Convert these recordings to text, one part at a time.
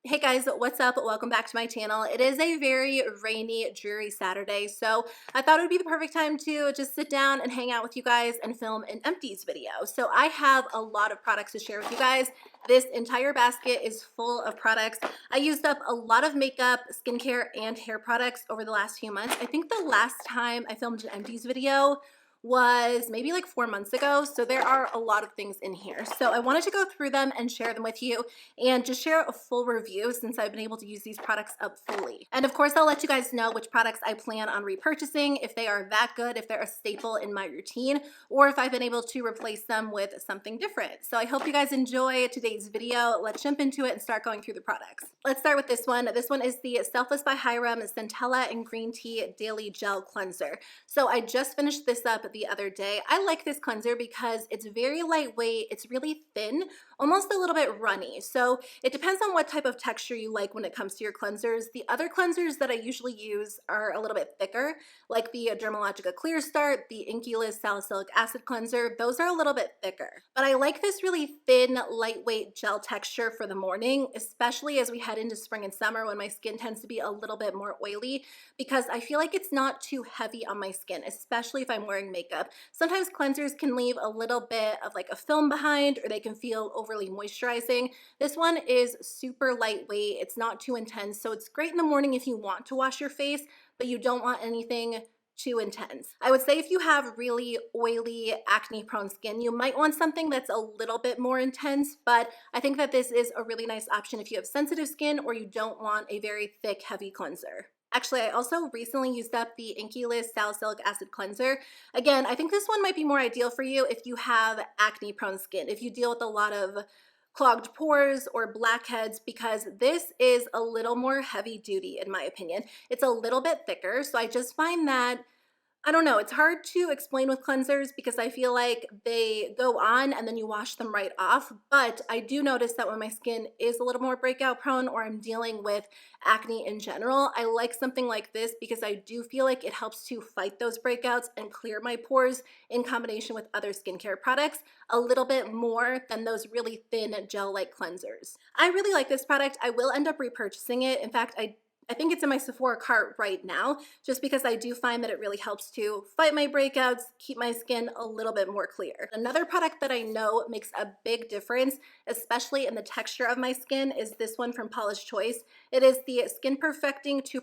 Hey guys, what's up? Welcome back to my channel. It is a very rainy, dreary Saturday, so I thought it would be the perfect time to just sit down and hang out with you guys and film an empties video. So I have a lot of products to share with you guys. This entire basket is full of products. I used up a lot of makeup, skincare, and hair products over the last few months. I think the last time I filmed an empties video was maybe like 4 months ago. So there are a lot of things in here. So I wanted to go through them and share them with you and just share a full review since I've been able to use these products up fully. And of course, I'll let you guys know which products I plan on repurchasing, if they are that good, if they're a staple in my routine, or if I've been able to replace them with something different. So I hope you guys enjoy today's video. Let's jump into it and start going through the products. Let's start with this one. This one is the Selfless by Hyram Centella and Green Tea Daily Gel Cleanser. So I just finished this up the other day. I like this cleanser because it's very lightweight, it's really thin, almost a little bit runny. So it depends on what type of texture you like when it comes to your cleansers. The other cleansers that I usually use are a little bit thicker, like the Dermalogica Clear Start, the Inky Salicylic Acid Cleanser. Those are a little bit thicker. But I like this really thin, lightweight gel texture for the morning, especially as we head into spring and summer when my skin tends to be a little bit more oily, because I feel like it's not too heavy on my skin, especially if I'm wearing makeup. Sometimes cleansers can leave a little bit of like a film behind, or they can feel overly moisturizing. This one is super lightweight. It's not too intense. So it's great in the morning if you want to wash your face, but you don't want anything too intense. I would say if you have really oily, acne prone skin, you might want something that's a little bit more intense, but I think that this is a really nice option if you have sensitive skin or you don't want a very thick, heavy cleanser. Actually, I also recently used up the Inky Salicylic Acid Cleanser. Again, I think this one might be more ideal for you if you have acne prone skin, if you deal with a lot of clogged pores or blackheads, because this is a little more heavy duty in my opinion. It's a little bit thicker, so I just find that I don't know, it's hard to explain with cleansers because I feel like they go on and then you wash them right off. But I do notice that when my skin is a little more breakout prone or I'm dealing with acne in general, I like something like this because I do feel like it helps to fight those breakouts and clear my pores in combination with other skincare products a little bit more than those really thin gel-like cleansers. I really like this product. I will end up repurchasing it. In fact, I think it's in my Sephora cart right now, just because I do find that it really helps to fight my breakouts, keep my skin a little bit more clear. Another product that I know makes a big difference, especially in the texture of my skin, is this one from Paula's Choice. It is the Skin Perfecting 2%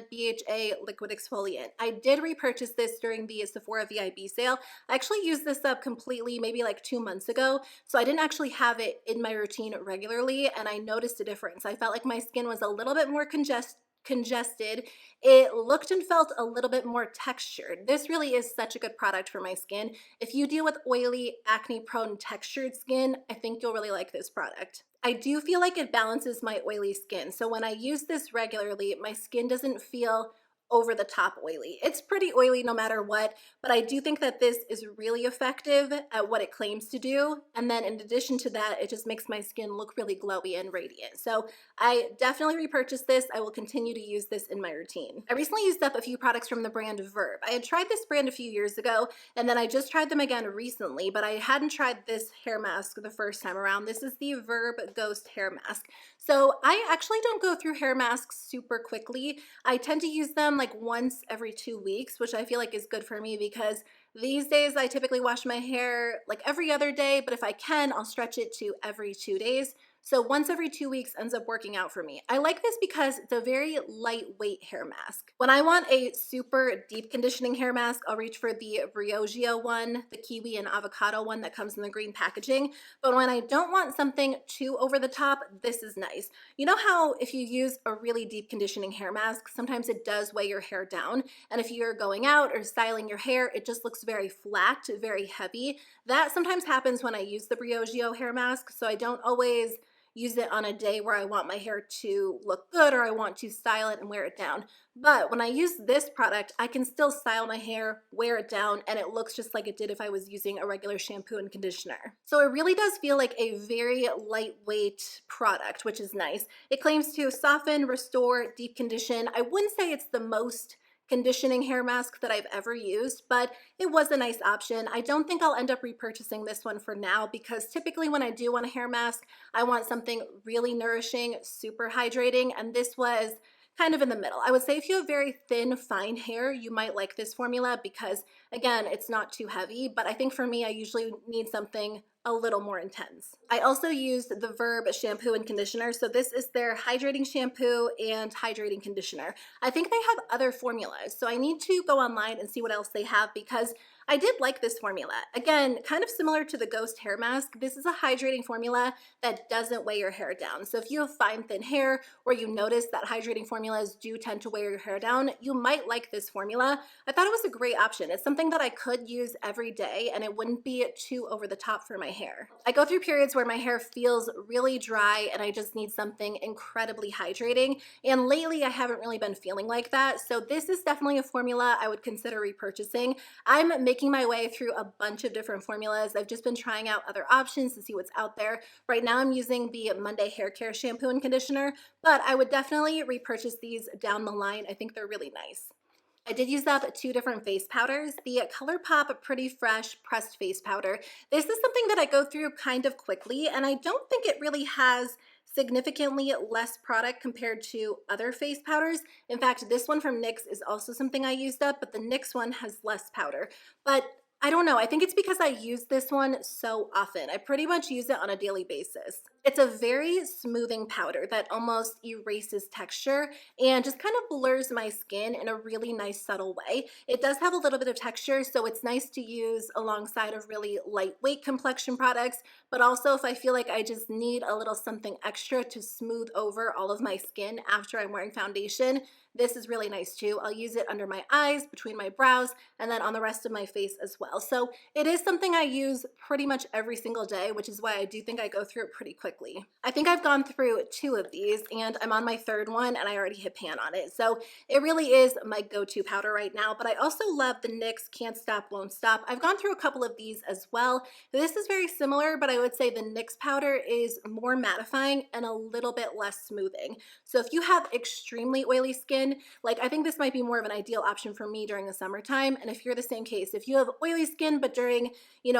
BHA Liquid Exfoliant. I did repurchase this during the Sephora VIB sale. I actually used this up completely maybe like 2 months ago, so I didn't actually have it in my routine regularly, and I noticed a difference. I felt like my skin was a little bit more congested. It looked and felt a little bit more textured. This really is such a good product for my skin. If you deal with oily, acne prone textured skin, I think you'll really like this product. I do feel like it balances my oily skin. So when I use this regularly, my skin doesn't feel over the top oily. It's pretty oily no matter what, but I do think that this is really effective at what it claims to do. And then in addition to that, it just makes my skin look really glowy and radiant. So I definitely repurchased this. I will continue to use this in my routine. I recently used up a few products from the brand Verb. I had tried this brand a few years ago, and then I just tried them again recently, but I hadn't tried this hair mask the first time around. This is the Verb Ghost Hair Mask. So I actually don't go through hair masks super quickly. I tend to use them like once every 2 weeks, which I feel like is good for me because these days I typically wash my hair like every other day, but if I can, I'll stretch it to every 2 days. So once every 2 weeks ends up working out for me. I like this because it's a very lightweight hair mask. When I want a super deep conditioning hair mask, I'll reach for the Briogeo one, the kiwi and avocado one that comes in the green packaging. But when I don't want something too over the top, this is nice. You know how if you use a really deep conditioning hair mask, sometimes it does weigh your hair down. And if you're going out or styling your hair, it just looks very flat, very heavy. That sometimes happens when I use the Briogeo hair mask. So I don't always use it on a day where I want my hair to look good or I want to style it and wear it down. But when I use this product, I can still style my hair, wear it down, and it looks just like it did if I was using a regular shampoo and conditioner. So it really does feel like a very lightweight product, which is nice. It claims to soften, restore, deep condition. I wouldn't say it's the most conditioning hair mask that I've ever used, but it was a nice option. I don't think I'll end up repurchasing this one for now because typically when I do want a hair mask, I want something really nourishing, super hydrating, and this was kind of in the middle. I would say if you have very thin, fine hair, you might like this formula because, again, it's not too heavy, but I think for me, I usually need something a little more intense. I also used the Verb shampoo and conditioner. So this is their hydrating shampoo and hydrating conditioner. I think they have other formulas, so I need to go online and see what else they have because I did like this formula. Again, kind of similar to the Ghost hair mask, this is a hydrating formula that doesn't weigh your hair down. So if you have fine, thin hair or you notice that hydrating formulas do tend to weigh your hair down, you might like this formula. I thought it was a great option. It's something that I could use every day and it wouldn't be too over the top for my hair. I go through periods where my hair feels really dry and I just need something incredibly hydrating. And lately I haven't really been feeling like that. So this is definitely a formula I would consider repurchasing. I'm making my way through a bunch of different formulas. I've just been trying out other options to see what's out there. Right now I'm using the Monday Hair Care shampoo and conditioner, but I would definitely repurchase these down the line. I think they're really nice. I did use up two different face powders. The ColourPop Pretty Fresh Pressed Face Powder. This is something that I go through kind of quickly, and I don't think it really has significantly less product compared to other face powders. In fact, this one from NYX is also something I used up, but the NYX one has less powder. But I don't know, I think it's because I use this one so often. I pretty much use it on a daily basis. It's a very smoothing powder that almost erases texture and just kind of blurs my skin in a really nice subtle way. It does have a little bit of texture, so it's nice to use alongside of really lightweight complexion products, but also if I feel like I just need a little something extra to smooth over all of my skin after I'm wearing foundation, this is really nice too. I'll use it under my eyes, between my brows, and then on the rest of my face as well. So it is something I use pretty much every single day, which is why I do think I go through it pretty quickly. I think I've gone through two of these and I'm on my third one and I already hit pan on it. So it really is my go-to powder right now, but I also love the NYX Can't Stop, Won't Stop. I've gone through a couple of these as well. This is very similar, but I would say the NYX powder is more mattifying and a little bit less smoothing. So if you have extremely oily skin, like I think this might be more of an ideal option for me during the summertime. And if you're the same case, if you have oily skin, but during,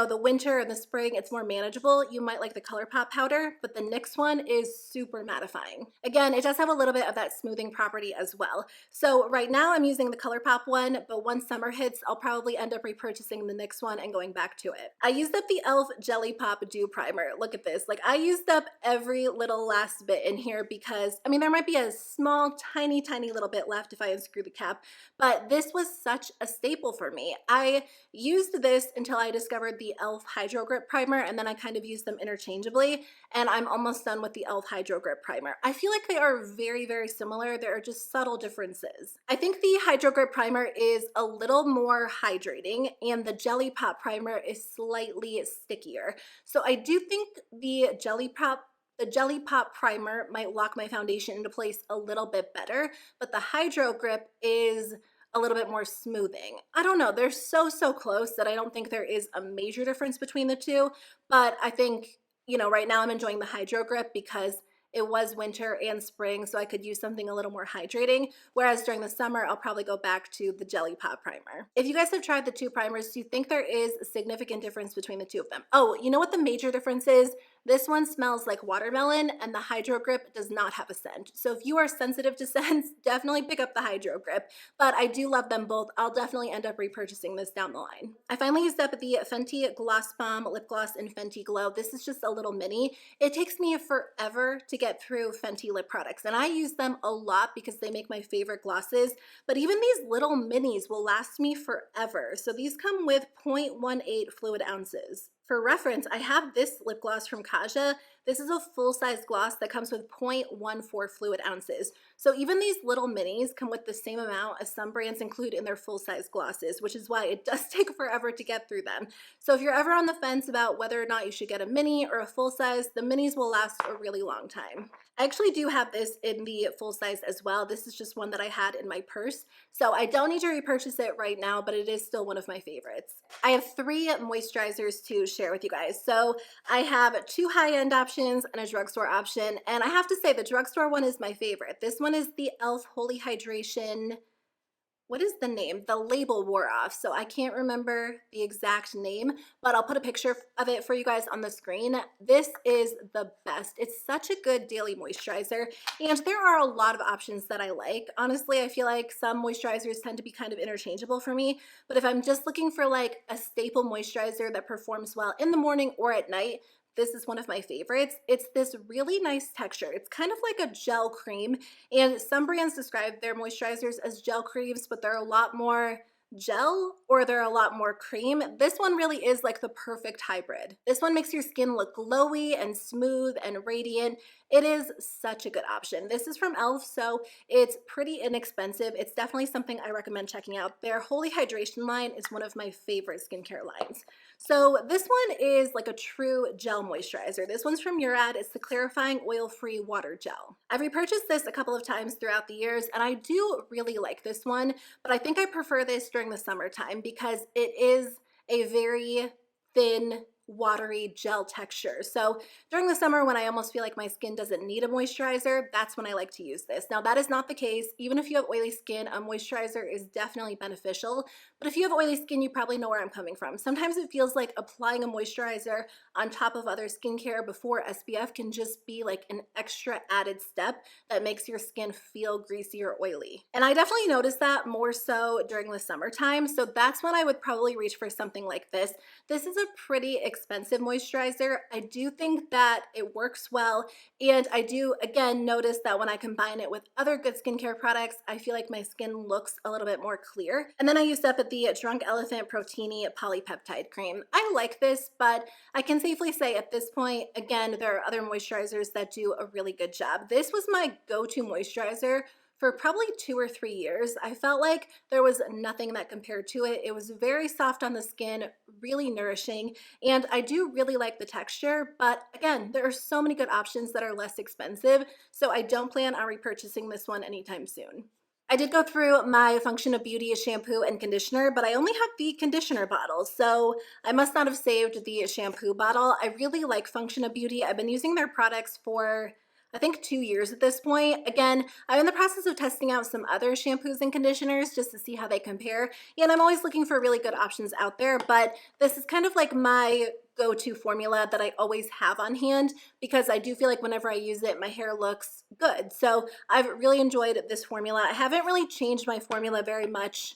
the winter and the spring, it's more manageable, you might like the ColourPop powder, but the NYX one is super mattifying. Again, it does have a little bit of that smoothing property as well. So right now I'm using the ColourPop one, but once summer hits, I'll probably end up repurchasing the NYX one and going back to it. I used up the e.l.f. Jelly Pop Dew Primer. Look at this. Like I used up every little last bit in here because, there might be a small, tiny little bit left if I unscrew the cap, but this was such a staple for me. I used this until I discovered the e.l.f. Hydro Grip Primer, and then I kind of used them interchangeably, and I'm almost done with the e.l.f. Hydro Grip Primer. I feel like they are very similar. There are just subtle differences. I think the Hydro Grip Primer is a little more hydrating, and the Jelly Pop Primer is slightly stickier. So I do think the Jelly Pop primer might lock my foundation into place a little bit better, but the Hydro Grip is a little bit more smoothing. I don't know, they're so close that I don't think there is a major difference between the two, but I think, right now I'm enjoying the Hydro Grip because it was winter and spring, so I could use something a little more hydrating, whereas during the summer, I'll probably go back to the Jelly Pop primer. If you guys have tried the two primers, do you think there is a significant difference between the two of them? Oh, you know what the major difference is? This one smells like watermelon and the Hydro Grip does not have a scent. So if you are sensitive to scents, definitely pick up the Hydro Grip. But I do love them both. I'll definitely end up repurchasing this down the line. I finally used up the Fenty Gloss Bomb Lip Gloss in Fenty Glow. This is just a little mini. It takes me forever to get through Fenty lip products and I use them a lot because they make my favorite glosses. But even these little minis will last me forever. So these come with 0.18 fluid ounces. For reference, I have this lip gloss from Kaja. This is a full-size gloss that comes with 0.14 fluid ounces. So even these little minis come with the same amount as some brands include in their full-size glosses, which is why it does take forever to get through them. So if you're ever on the fence about whether or not you should get a mini or a full-size, the minis will last a really long time. I actually do have this in the full size as well. This is just one that I had in my purse. So I don't need to repurchase it right now, but it is still one of my favorites. I have 3 moisturizers to share with you guys. So I have 2 high-end options and a drugstore option. And I have to say the drugstore one is my favorite. This one is the e.l.f. Holy Hydration what is the name? The label wore off, so I can't remember the exact name, but I'll put a picture of it for you guys on the screen. This is the best. It's such a good daily moisturizer, and there are a lot of options that I like. Honestly, I feel like some moisturizers tend to be kind of interchangeable for me, but if I'm just looking for like a staple moisturizer that performs well in the morning or at night, this is one of my favorites. It's this really nice texture. It's kind of like a gel cream, and some brands describe their moisturizers as gel creams, but they're a lot more gel or they're a lot more cream. This one really is like the perfect hybrid. This one makes your skin look glowy and smooth and radiant. It is such a good option. This is from e.l.f, so it's pretty inexpensive. It's definitely something I recommend checking out. Their Holy Hydration line is one of my favorite skincare lines. So this one is like a true gel moisturizer. This one's from Murad. It's the clarifying oil-free water gel. I've repurchased this a couple of times throughout the years, and I do really like this one, but I think I prefer this during the summertime because it is a very thin, watery gel texture. So during the summer, when I almost feel like my skin doesn't need a moisturizer, that's when I like to use this. Now, that is not the case. Even if you have oily skin, a moisturizer is definitely beneficial. But if you have oily skin, you probably know where I'm coming from. Sometimes it feels like applying a moisturizer on top of other skincare before SPF can just be like an extra added step that makes your skin feel greasy or oily. And I definitely noticed that more so during the summertime. So that's when I would probably reach for something like this. This is a pretty expensive moisturizer. I do think that it works well, and I do again notice that when I combine it with other good skincare products, I feel like my skin looks a little bit more clear. And then I used up at the Drunk Elephant Protini Polypeptide Cream. I like this, but I can safely say at this point, again, there are other moisturizers that do a really good job. This was my go-to moisturizer for probably 2 or 3 years. I felt like there was nothing that compared to it. It was very soft on the skin, really nourishing, and I do really like the texture, but again, there are so many good options that are less expensive, so I don't plan on repurchasing this one anytime soon. I did go through my Function of Beauty shampoo and conditioner, but I only have the conditioner bottle, so I must not have saved the shampoo bottle. I really like Function of Beauty. I've been using their products for I think 2 years at this point. Again, I'm in the process of testing out some other shampoos and conditioners just to see how they compare, and I'm always looking for really good options out there, but this is kind of like my go-to formula that I always have on hand because I do feel like whenever I use it, my hair looks good. So I've really enjoyed this formula. I haven't really changed my formula very much,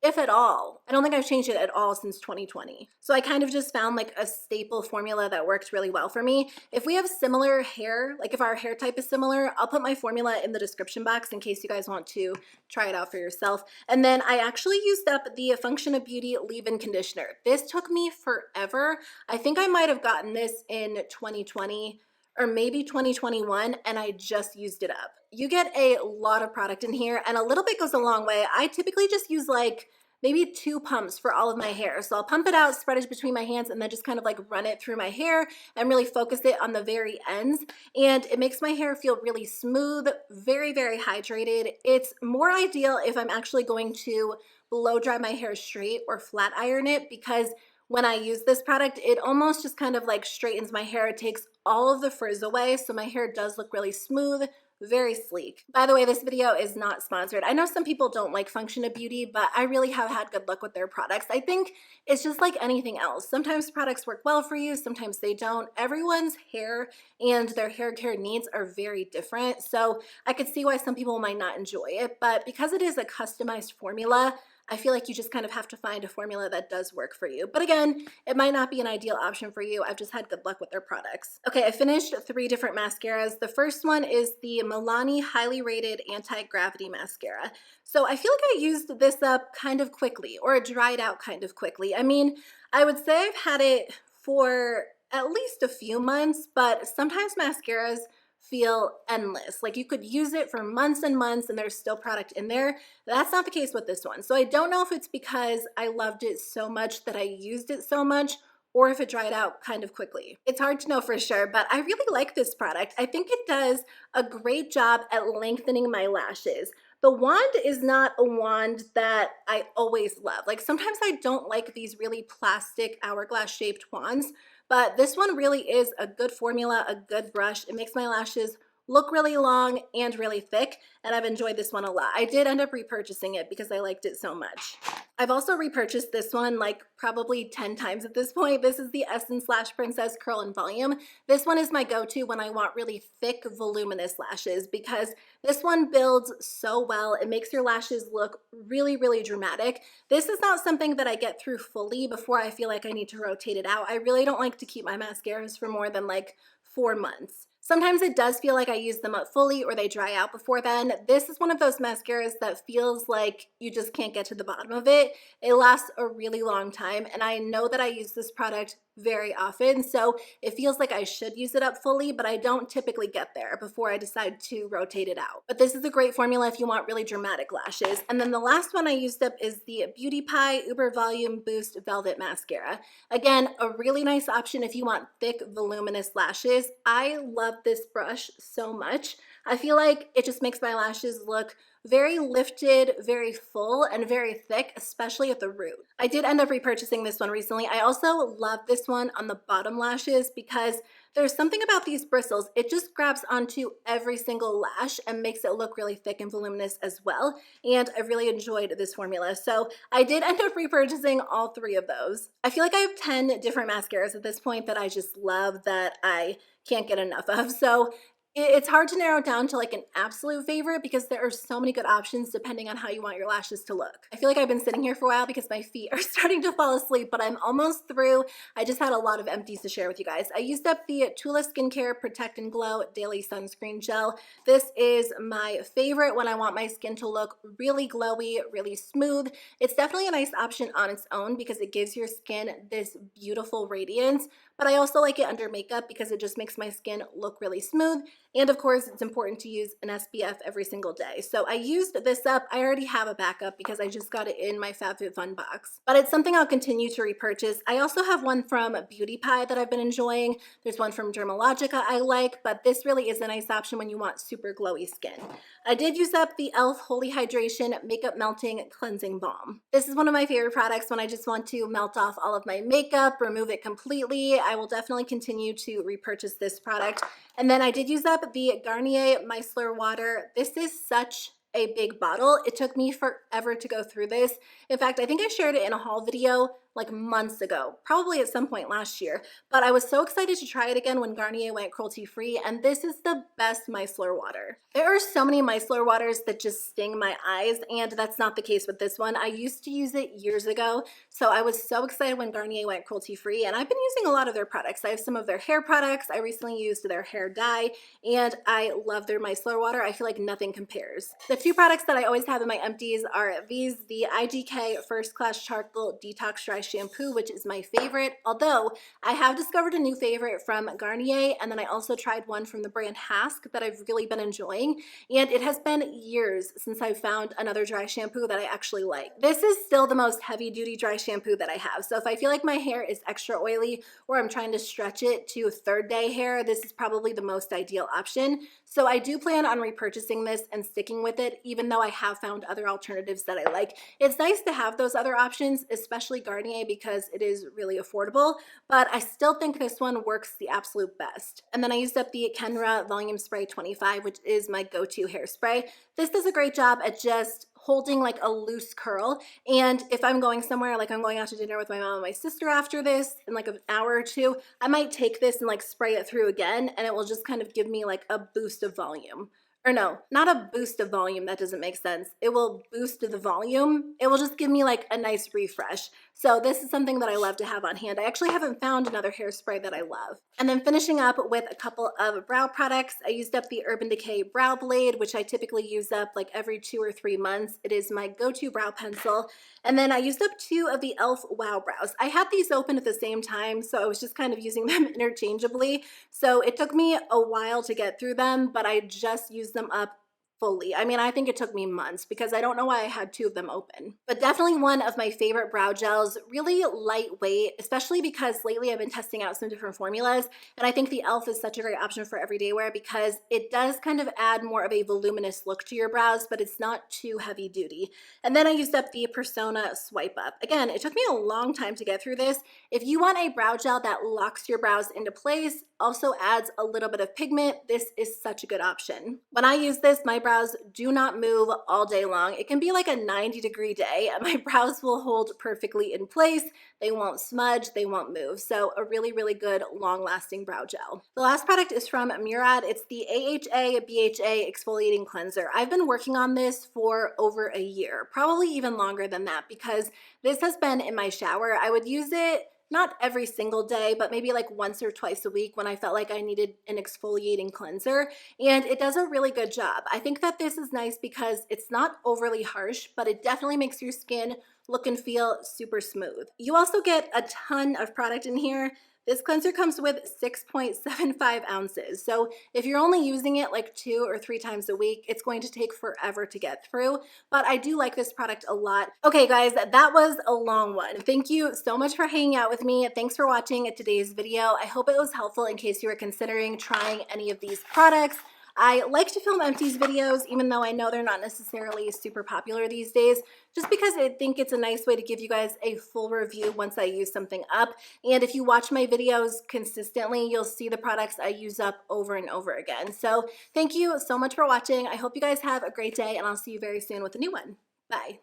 if at all. I don't think I've changed it at all since 2020. So I kind of just found like a staple formula that works really well for me. If we have similar hair, like if our hair type is similar, I'll put my formula in the description box in case you guys want to try it out for yourself. And then I actually used up the Function of Beauty leave-in conditioner. This took me forever. I think I might have gotten this in 2020 or maybe 2021, and I just used it up. You get a lot of product in here, and a little bit goes a long way. I typically just use like maybe 2 pumps for all of my hair. So I'll pump it out, spread it between my hands, and then just kind of like run it through my hair and really focus it on the very ends. And it makes my hair feel really smooth, very, very hydrated. It's more ideal if I'm actually going to blow dry my hair straight or flat iron it, because when I use this product, it almost just kind of like straightens my hair. It takes all of the frizz away, so my hair does look really smooth, very sleek. By the way, this video is not sponsored. I know some people don't like Function of Beauty, but I really have had good luck with their products. I think it's just like anything else. Sometimes products work well for you, sometimes they don't. Everyone's hair and their hair care needs are very different, so I could see why some people might not enjoy it, but because it is a customized formula, I feel like you just kind of have to find a formula that does work for you. But again, it might not be an ideal option for you. I've just had good luck with their products. Okay, I finished 3 different mascaras. The first one is the Milani Highly Rated Anti-Gravity Mascara. So I feel like I used this up kind of quickly, or it dried out kind of quickly. I mean, I would say I've had it for at least a few months, but sometimes mascaras feel endless. Like you could use it for months and months and there's still product in there. That's not the case with this one. So I don't know if it's because I loved it so much that I used it so much, or if it dried out kind of quickly. It's hard to know for sure, but I really like this product. I think it does a great job at lengthening my lashes. The wand is not a wand that I always love. Like sometimes I don't like these really plastic hourglass shaped wands, but this one really is a good formula, a good brush. It makes my lashes look really long and really thick, and I've enjoyed this one a lot. I did end up repurchasing it because I liked it so much. I've also repurchased this one like probably 10 times at this point. This is the Essence Lash Princess Curl and Volume. This one is my go-to when I want really thick, voluminous lashes because this one builds so well. It makes your lashes look really, really dramatic. This is not something that I get through fully before I feel like I need to rotate it out. I really don't like to keep my mascaras for more than like 4 months. Sometimes it does feel like I use them up fully or they dry out before then. This is one of those mascaras that feels like you just can't get to the bottom of it. It lasts a really long time, and I know that I use this product very often, so it feels like I should use it up fully, but I don't typically get there before I decide to rotate it out. But this is a great formula if you want really dramatic lashes. And then the last one I used up is the Beauty Pie Uber Volume Boost Velvet Mascara. Again, a really nice option if you want thick, voluminous lashes. I love this brush so much. I feel like it just makes my lashes look very lifted, very full, and very thick, especially at the root. I did end up repurchasing this one recently. I also love this one on the bottom lashes because there's something about these bristles. It just grabs onto every single lash and makes it look really thick and voluminous as well. And I really enjoyed this formula. So I did end up repurchasing all 3 of those. I feel like I have 10 different mascaras at this point that I just love that I can't get enough of. So it's hard to narrow down to like an absolute favorite because there are so many good options depending on how you want your lashes to look. I feel like I've been sitting here for a while because my feet are starting to fall asleep, but I'm almost through. I just had a lot of empties to share with you guys. I used up the Tula Skincare Protect and Glow Daily Sunscreen Gel. This is my favorite when I want my skin to look really glowy, really smooth. It's definitely a nice option on its own because it gives your skin this beautiful radiance, but I also like it under makeup because it just makes my skin look really smooth. And of course, it's important to use an SPF every single day. So I used this up. I already have a backup because I just got it in my FabFitFun box. But it's something I'll continue to repurchase. I also have one from Beauty Pie that I've been enjoying. There's one from Dermalogica I like, but this really is a nice option when you want super glowy skin. I did use up the e.l.f. Holy Hydration Makeup Melting Cleansing Balm. This is one of my favorite products when I just want to melt off all of my makeup, remove it completely. I will definitely continue to repurchase this product. And then I did use up the Garnier Micellar Water. This is such a big bottle. It took me forever to go through this. In fact, I think I shared it in a haul video like months ago, probably at some point last year, but I was so excited to try it again when Garnier went cruelty-free, and this is the best micellar water. There are so many micellar waters that just sting my eyes, and that's not the case with this one. I used to use it years ago, so I was so excited when Garnier went cruelty-free, and I've been using a lot of their products. I have some of their hair products. I recently used their hair dye, and I love their micellar water. I feel like nothing compares. The 2 products that I always have in my empties are these, the IGK First Class Charcoal Detox Dry Shampoo, which is my favorite, although I have discovered a new favorite from Garnier, and then I also tried one from the brand Hask that I've really been enjoying, and it has been years since I found another dry shampoo that I actually like. This is still the most heavy-duty dry shampoo that I have, so if I feel like my hair is extra oily or I'm trying to stretch it to 3rd day hair, this is probably the most ideal option. So I do plan on repurchasing this and sticking with it, even though I have found other alternatives that I like. It's nice to have those other options, especially Garnier, because it is really affordable, but I still think this one works the absolute best. And then I used up the Kenra Volume Spray 25, which is my go-to hairspray. This does a great job at just holding like a loose curl, and if I'm going somewhere, like I'm going out to dinner with my mom and my sister after this in like an hour or 2, I might take this and like spray it through again, and it will just kind of give me like a boost of volume. Or no, not a boost of volume, that doesn't make sense. It will boost the volume. It will just give me like a nice refresh. So this is something that I love to have on hand. I actually haven't found another hairspray that I love. And then finishing up with a couple of brow products, I used up the Urban Decay Brow Blade, which I typically use up like every 2 or 3 months. It is my go-to brow pencil. And then I used up 2 of the e.l.f. Wow Brows. I had these open at the same time, so I was just kind of using them interchangeably. So it took me a while to get through them, but I just used them up fully. I mean, I think it took me months because I don't know why I had two of them open. But definitely one of my favorite brow gels, really lightweight, especially because lately I've been testing out some different formulas. And I think the e.l.f. is such a great option for everyday wear because it does kind of add more of a voluminous look to your brows, but it's not too heavy duty. And then I used up the Persona Swipe Up. Again, it took me a long time to get through this. If you want a brow gel that locks your brows into place, also adds a little bit of pigment, this is such a good option. When I use this, my brows do not move all day long. It can be like a 90-degree day and my brows will hold perfectly in place. They won't smudge, they won't move. So a really, really good long-lasting brow gel. The last product is from Murad. It's the AHA BHA Exfoliating Cleanser. I've been working on this for over a year, probably even longer than that, because this has been in my shower. I would use it not every single day, but maybe like once or twice a week when I felt like I needed an exfoliating cleanser. And it does a really good job. I think that this is nice because it's not overly harsh, but it definitely makes your skin look and feel super smooth. You also get a ton of product in here. This cleanser comes with 6.75 ounces. So if you're only using it like 2 or 3 times a week, it's going to take forever to get through. But I do like this product a lot. Okay, guys, that was a long one. Thank you so much for hanging out with me. Thanks for watching today's video. I hope it was helpful in case you were considering trying any of these products. I like to film empties videos, even though I know they're not necessarily super popular these days, just because I think it's a nice way to give you guys a full review once I use something up. And if you watch my videos consistently, you'll see the products I use up over and over again. So thank you so much for watching. I hope you guys have a great day, and I'll see you very soon with a new one. Bye.